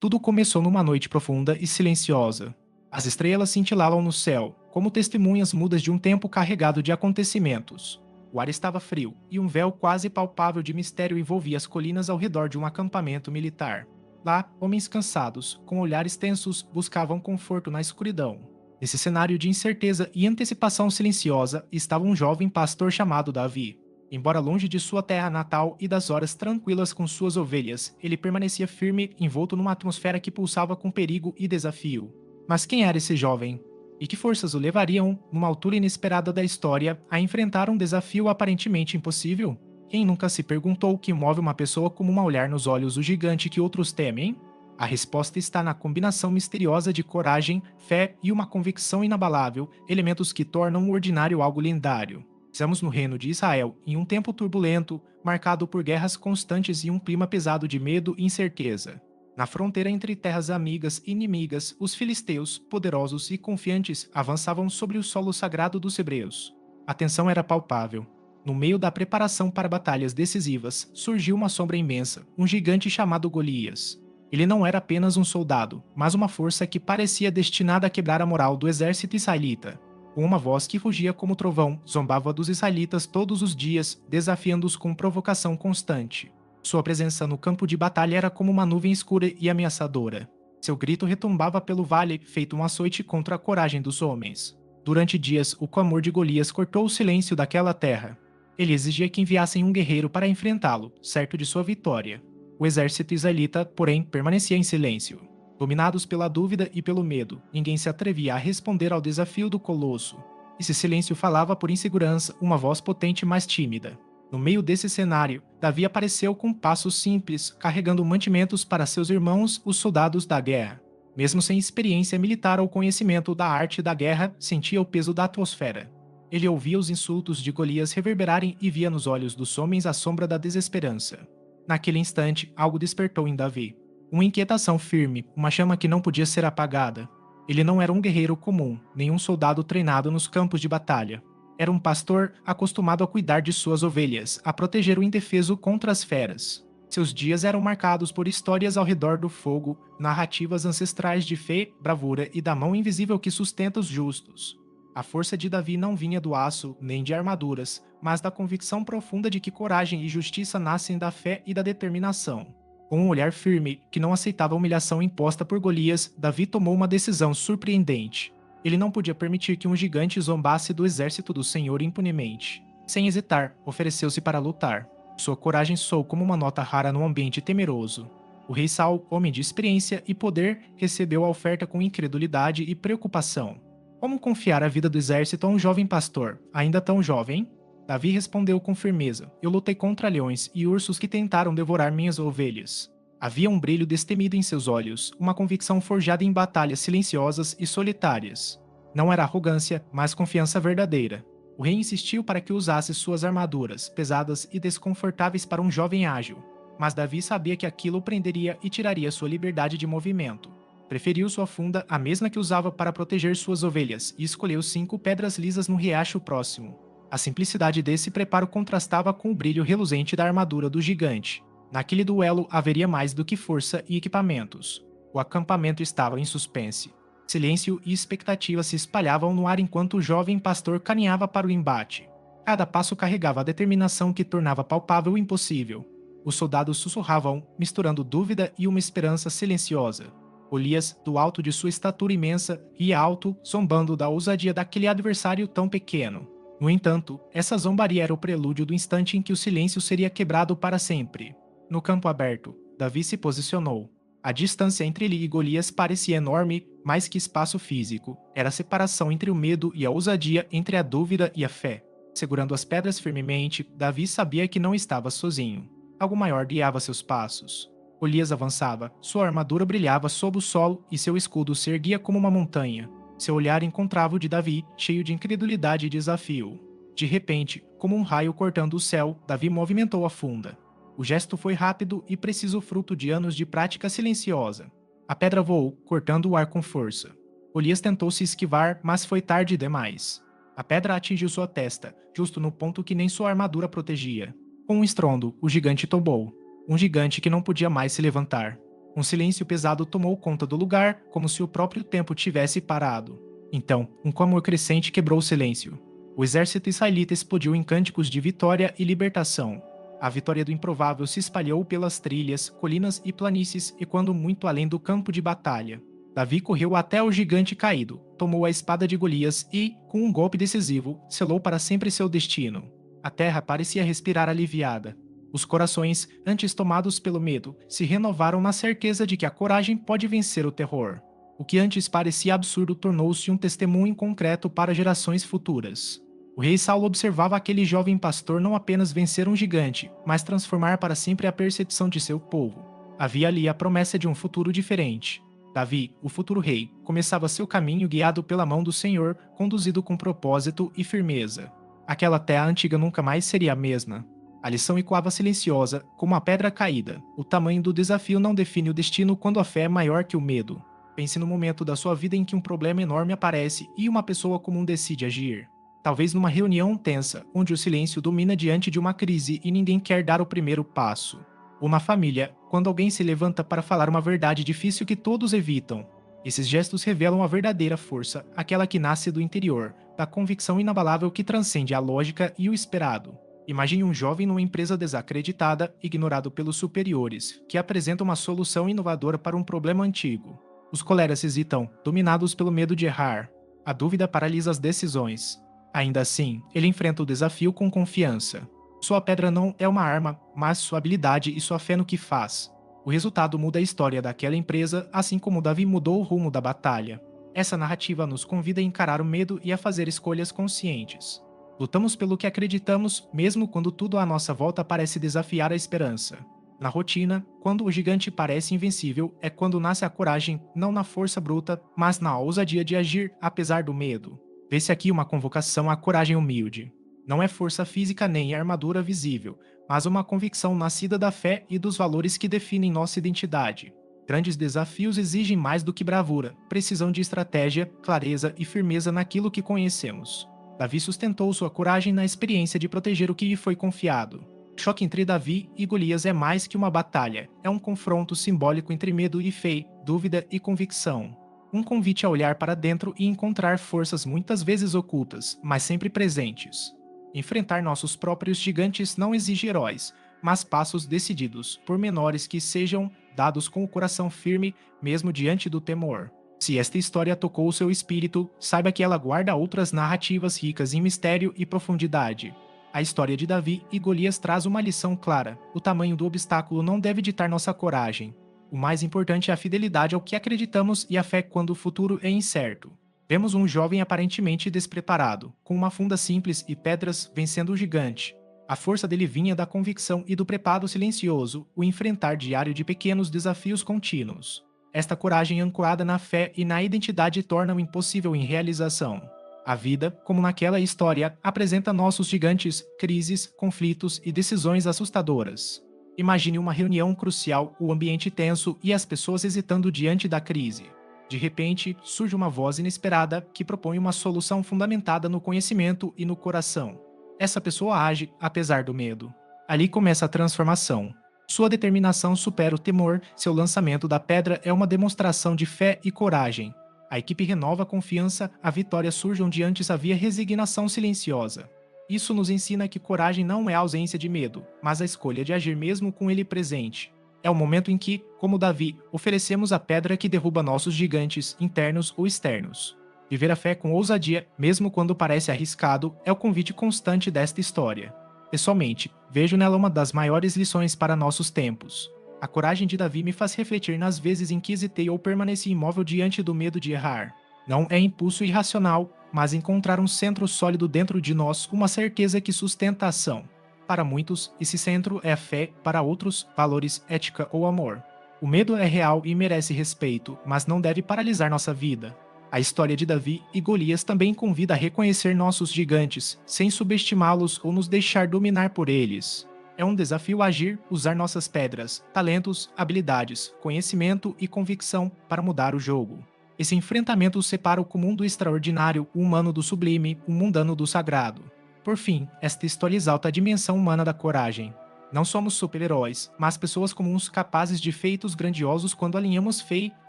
Tudo começou numa noite profunda e silenciosa. As estrelas cintilavam no céu, como testemunhas mudas de um tempo carregado de acontecimentos. O ar estava frio, e um véu quase palpável de mistério envolvia as colinas ao redor de um acampamento militar. Lá, homens cansados, com olhares tensos, buscavam conforto na escuridão. Nesse cenário de incerteza e antecipação silenciosa, estava um jovem pastor chamado Davi. Embora longe de sua terra natal e das horas tranquilas com suas ovelhas, ele permanecia firme, envolto numa atmosfera que pulsava com perigo e desafio. Mas quem era esse jovem? E que forças o levariam, numa altura inesperada da história, a enfrentar um desafio aparentemente impossível? Quem nunca se perguntou o que move uma pessoa como uma olhar nos olhos o gigante que outros temem? A resposta está na combinação misteriosa de coragem, fé e uma convicção inabalável, elementos que tornam o ordinário algo lendário. Estamos no reino de Israel, em um tempo turbulento, marcado por guerras constantes e um clima pesado de medo e incerteza. Na fronteira entre terras amigas e inimigas, os filisteus, poderosos e confiantes, avançavam sobre o solo sagrado dos hebreus. A tensão era palpável. No meio da preparação para batalhas decisivas, surgiu uma sombra imensa, um gigante chamado Golias. Ele não era apenas um soldado, mas uma força que parecia destinada a quebrar a moral do exército israelita. Com uma voz que fugia como trovão, zombava dos israelitas todos os dias, desafiando-os com provocação constante. Sua presença no campo de batalha era como uma nuvem escura e ameaçadora. Seu grito retumbava pelo vale, feito um açoite contra a coragem dos homens. Durante dias, o clamor de Golias cortou o silêncio daquela terra. Ele exigia que enviassem um guerreiro para enfrentá-lo, certo de sua vitória. O exército israelita, porém, permanecia em silêncio. Dominados pela dúvida e pelo medo, ninguém se atrevia a responder ao desafio do colosso. Esse silêncio falava por insegurança, uma voz potente mais tímida. No meio desse cenário, Davi apareceu com passos simples, carregando mantimentos para seus irmãos, os soldados da guerra. Mesmo sem experiência militar ou conhecimento da arte da guerra, sentia o peso da atmosfera. Ele ouvia os insultos de Golias reverberarem e via nos olhos dos homens a sombra da desesperança. Naquele instante, algo despertou em Davi. Uma inquietação firme, uma chama que não podia ser apagada. Ele não era um guerreiro comum, nem um soldado treinado nos campos de batalha. Era um pastor acostumado a cuidar de suas ovelhas, a proteger o indefeso contra as feras. Seus dias eram marcados por histórias ao redor do fogo, narrativas ancestrais de fé, bravura e da mão invisível que sustenta os justos. A força de Davi não vinha do aço, nem de armaduras, mas da convicção profunda de que coragem e justiça nascem da fé e da determinação. Com um olhar firme, que não aceitava a humilhação imposta por Golias, Davi tomou uma decisão surpreendente. Ele não podia permitir que um gigante zombasse do exército do Senhor impunemente. Sem hesitar, ofereceu-se para lutar. Sua coragem soou como uma nota rara num ambiente temeroso. O rei Saul, homem de experiência e poder, recebeu a oferta com incredulidade e preocupação. Como confiar a vida do exército a um jovem pastor, ainda tão jovem? Davi respondeu com firmeza: Eu lutei contra leões e ursos que tentaram devorar minhas ovelhas. Havia um brilho destemido em seus olhos, uma convicção forjada em batalhas silenciosas e solitárias. Não era arrogância, mas confiança verdadeira. O rei insistiu para que usasse suas armaduras, pesadas e desconfortáveis para um jovem ágil. Mas Davi sabia que aquilo o prenderia e tiraria sua liberdade de movimento. Preferiu sua funda, a mesma que usava para proteger suas ovelhas, e escolheu 5 pedras lisas no riacho próximo. A simplicidade desse preparo contrastava com o brilho reluzente da armadura do gigante. Naquele duelo haveria mais do que força e equipamentos. O acampamento estava em suspense. Silêncio e expectativa se espalhavam no ar enquanto o jovem pastor caminhava para o embate. Cada passo carregava a determinação que tornava palpável o impossível. Os soldados sussurravam, misturando dúvida e uma esperança silenciosa. Golias, do alto de sua estatura imensa, ria alto, zombando da ousadia daquele adversário tão pequeno. No entanto, essa zombaria era o prelúdio do instante em que o silêncio seria quebrado para sempre. No campo aberto, Davi se posicionou. A distância entre ele e Golias parecia enorme, mais que espaço físico. Era a separação entre o medo e a ousadia, entre a dúvida e a fé. Segurando as pedras firmemente, Davi sabia que não estava sozinho. Algo maior guiava seus passos. Golias avançava, sua armadura brilhava sob o solo e seu escudo se erguia como uma montanha. Seu olhar encontrava o de Davi, cheio de incredulidade e desafio. De repente, como um raio cortando o céu, Davi movimentou a funda. O gesto foi rápido e preciso, fruto de anos de prática silenciosa. A pedra voou, cortando o ar com força. Golias tentou se esquivar, mas foi tarde demais. A pedra atingiu sua testa, justo no ponto que nem sua armadura protegia. Com um estrondo, o gigante tombou. Um gigante que não podia mais se levantar. Um silêncio pesado tomou conta do lugar, como se o próprio tempo tivesse parado. Então, um clamor crescente quebrou o silêncio. O exército israelita explodiu em cânticos de vitória e libertação. A vitória do improvável se espalhou pelas trilhas, colinas e planícies e quando muito além do campo de batalha. Davi correu até o gigante caído, tomou a espada de Golias e, com um golpe decisivo, selou para sempre seu destino. A terra parecia respirar aliviada. Os corações, antes tomados pelo medo, se renovaram na certeza de que a coragem pode vencer o terror. O que antes parecia absurdo tornou-se um testemunho concreto para gerações futuras. O rei Saulo observava aquele jovem pastor não apenas vencer um gigante, mas transformar para sempre a percepção de seu povo. Havia ali a promessa de um futuro diferente. Davi, o futuro rei, começava seu caminho guiado pela mão do Senhor, conduzido com propósito e firmeza. Aquela terra antiga nunca mais seria a mesma. A lição ecoava silenciosa, como uma pedra caída. O tamanho do desafio não define o destino quando a fé é maior que o medo. Pense no momento da sua vida em que um problema enorme aparece e uma pessoa comum decide agir. Talvez numa reunião tensa, onde o silêncio domina diante de uma crise e ninguém quer dar o primeiro passo. Ou na família, quando alguém se levanta para falar uma verdade difícil que todos evitam. Esses gestos revelam a verdadeira força, aquela que nasce do interior, da convicção inabalável que transcende a lógica e o esperado. Imagine um jovem numa empresa desacreditada, ignorado pelos superiores, que apresenta uma solução inovadora para um problema antigo. Os colegas hesitam, dominados pelo medo de errar. A dúvida paralisa as decisões. Ainda assim, ele enfrenta o desafio com confiança. Sua pedra não é uma arma, mas sua habilidade e sua fé no que faz. O resultado muda a história daquela empresa, assim como Davi mudou o rumo da batalha. Essa narrativa nos convida a encarar o medo e a fazer escolhas conscientes. Lutamos pelo que acreditamos, mesmo quando tudo à nossa volta parece desafiar a esperança. Na rotina, quando o gigante parece invencível, é quando nasce a coragem, não na força bruta, mas na ousadia de agir apesar do medo. Vê-se aqui uma convocação à coragem humilde. Não é força física nem armadura visível, mas uma convicção nascida da fé e dos valores que definem nossa identidade. Grandes desafios exigem mais do que bravura, precisão de estratégia, clareza e firmeza naquilo que conhecemos. Davi sustentou sua coragem na experiência de proteger o que lhe foi confiado. O choque entre Davi e Golias é mais que uma batalha, é um confronto simbólico entre medo e fé, dúvida e convicção. Um convite a olhar para dentro e encontrar forças muitas vezes ocultas, mas sempre presentes. Enfrentar nossos próprios gigantes não exige heróis, mas passos decididos, por menores que sejam dados com o coração firme, mesmo diante do temor. Se esta história tocou o seu espírito, saiba que ela guarda outras narrativas ricas em mistério e profundidade. A história de Davi e Golias traz uma lição clara: o tamanho do obstáculo não deve ditar nossa coragem. O mais importante é a fidelidade ao que acreditamos e a fé quando o futuro é incerto. Vemos um jovem aparentemente despreparado, com uma funda simples e pedras vencendo o gigante. A força dele vinha da convicção e do preparo silencioso, o enfrentar diário de pequenos desafios contínuos. Esta coragem ancorada na fé e na identidade torna o impossível em realização. A vida, como naquela história, apresenta nossos gigantes, crises, conflitos e decisões assustadoras. Imagine uma reunião crucial, o ambiente tenso e as pessoas hesitando diante da crise. De repente, surge uma voz inesperada que propõe uma solução fundamentada no conhecimento e no coração. Essa pessoa age apesar do medo. Ali começa a transformação. Sua determinação supera o temor, seu lançamento da pedra é uma demonstração de fé e coragem. A equipe renova a confiança, a vitória surge onde antes havia resignação silenciosa. Isso nos ensina que coragem não é a ausência de medo, mas a escolha de agir mesmo com ele presente. É o momento em que, como Davi, oferecemos a pedra que derruba nossos gigantes, internos ou externos. Viver a fé com ousadia, mesmo quando parece arriscado, é o convite constante desta história. Pessoalmente, vejo nela uma das maiores lições para nossos tempos. A coragem de Davi me faz refletir nas vezes em que hesitei ou permaneci imóvel diante do medo de errar. Não é impulso irracional, mas encontrar um centro sólido dentro de nós, uma certeza que sustenta a ação. Para muitos, esse centro é a fé, para outros, valores, ética ou amor. O medo é real e merece respeito, mas não deve paralisar nossa vida. A história de Davi e Golias também convida a reconhecer nossos gigantes, sem subestimá-los ou nos deixar dominar por eles. É um desafio agir, usar nossas pedras, talentos, habilidades, conhecimento e convicção para mudar o jogo. Esse enfrentamento separa o comum do extraordinário, o humano do sublime, o mundano do sagrado. Por fim, esta história exalta a dimensão humana da coragem. Não somos super-heróis, mas pessoas comuns capazes de feitos grandiosos quando alinhamos fé,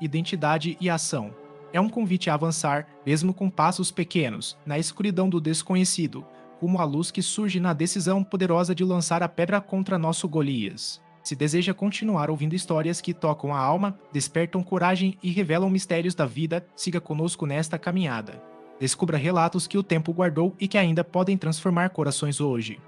identidade e ação. É um convite a avançar, mesmo com passos pequenos, na escuridão do desconhecido, como a luz que surge na decisão poderosa de lançar a pedra contra nosso Golias. Se deseja continuar ouvindo histórias que tocam a alma, despertam coragem e revelam mistérios da vida, siga conosco nesta caminhada. Descubra relatos que o tempo guardou e que ainda podem transformar corações hoje.